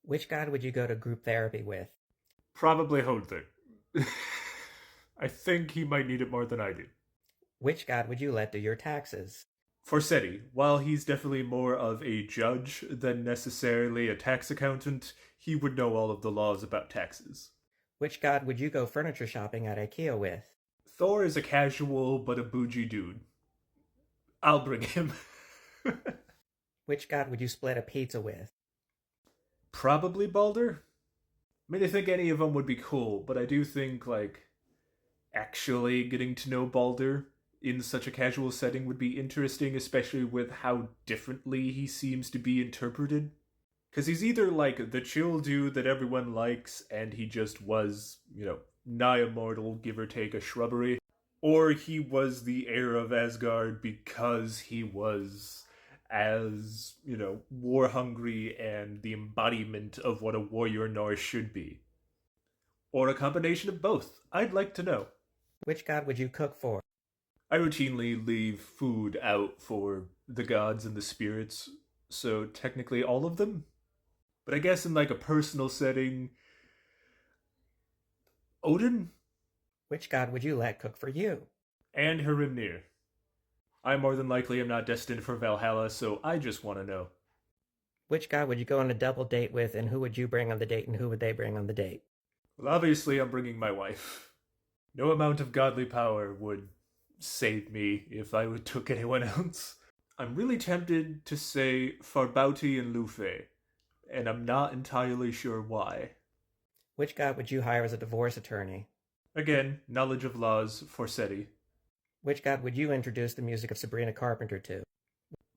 Which god would you go to group therapy with? Probably Hodler. I think he might need it more than I do. Which god would you let do your taxes? Forseti, while he's definitely more of a judge than necessarily a tax accountant, he would know all of the laws about taxes. Which god would you go furniture shopping at IKEA with? Thor is a casual but a bougie dude. I'll bring him. Which god would you split a pizza with? Probably Balder. I mean, I think any of them would be cool, but I do think, actually getting to know Balder in such a casual setting would be interesting, especially with how differently he seems to be interpreted. Because he's either like the chill dude that everyone likes and he just was, nigh immortal, give or take a shrubbery, or he was the heir of Asgard because he was as, war hungry and the embodiment of what a warrior Norse should be. Or a combination of both. I'd like to know. Which god would you cook for? I routinely leave food out for the gods and the spirits, so technically all of them. But I guess in like a personal setting, Odin Which god would you let cook for you? and Hrimnir. I more than likely am not destined for Valhalla, so I just want to know. Which god would you go on a double date with, and who would you bring on the date, and who would they bring on the date? Well, obviously, I'm bringing my wife. No amount of godly power would save me if I took anyone else. I'm really tempted to say Farbauti and Lufe, and I'm not entirely sure why. Which god would you hire as a divorce attorney? Again, knowledge of laws, Forseti. Which god would you introduce the music of Sabrina Carpenter to?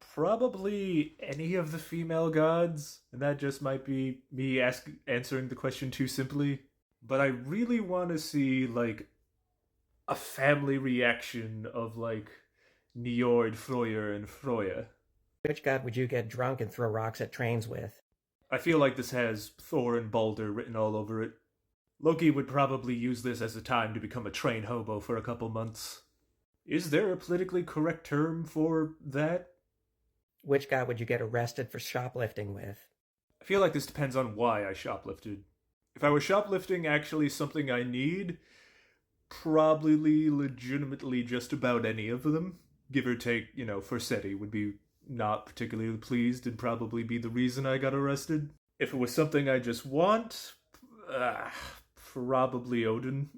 Probably any of the female gods, and that just might be me answering the question too simply. But I really want to see, a family reaction of, Njord, Freyr, and Froya. Which god would you get drunk and throw rocks at trains with? I feel like this has Thor and Balder written all over it. Loki would probably use this as a time to become a train hobo for a couple months. Is there a politically correct term for that? Which god would you get arrested for shoplifting with? I feel like this depends on why I shoplifted. If I was shoplifting actually something I need, probably legitimately just about any of them. Give or take, Forseti would be not particularly pleased and probably be the reason I got arrested. If it was something I just want, probably Odin.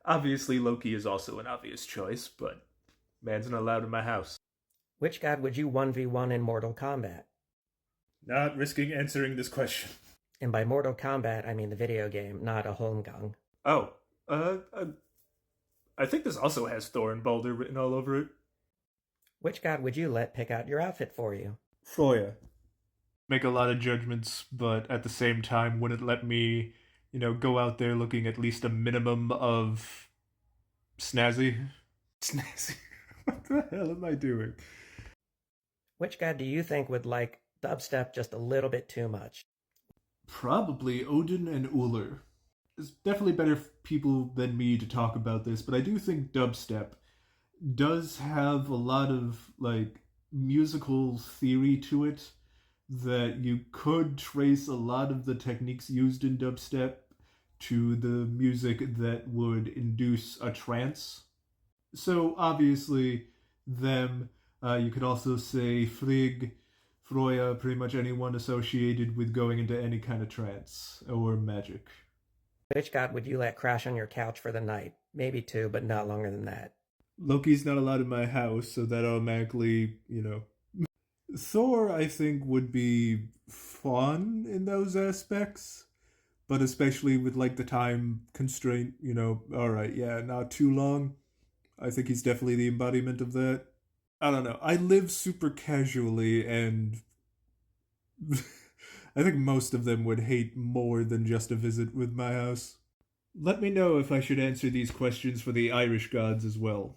Obviously, Loki is also an obvious choice, but man's not allowed in my house. Which god would you 1v1 in Mortal Kombat? Not risking answering this question. And by Mortal Kombat, I mean the video game, not a Holmgang. Oh, I think this also has Thor and Balder written all over it. Which god would you let pick out your outfit for you? Froya. Make a lot of judgments, but at the same time wouldn't let me, go out there looking at least a minimum of snazzy. Snazzy? What the hell am I doing? Which god do you think would like dubstep just a little bit too much? Probably Odin and Uller. There's definitely better people than me to talk about this, but I do think dubstep does have a lot of, musical theory to it that you could trace a lot of the techniques used in dubstep to the music that would induce a trance. So, obviously, them, you could also say Frigg, Froya, pretty much anyone associated with going into any kind of trance or magic. Which god would you let crash on your couch for the night? Maybe two, but not longer than that. Loki's not allowed in my house, so that automatically, Thor, I think, would be fun in those aspects, but especially with, the time constraint, alright, yeah, not too long. I think he's definitely the embodiment of that. I don't know. I live super casually, and I think most of them would hate more than just a visit with my house. Let me know if I should answer these questions for the Irish gods as well.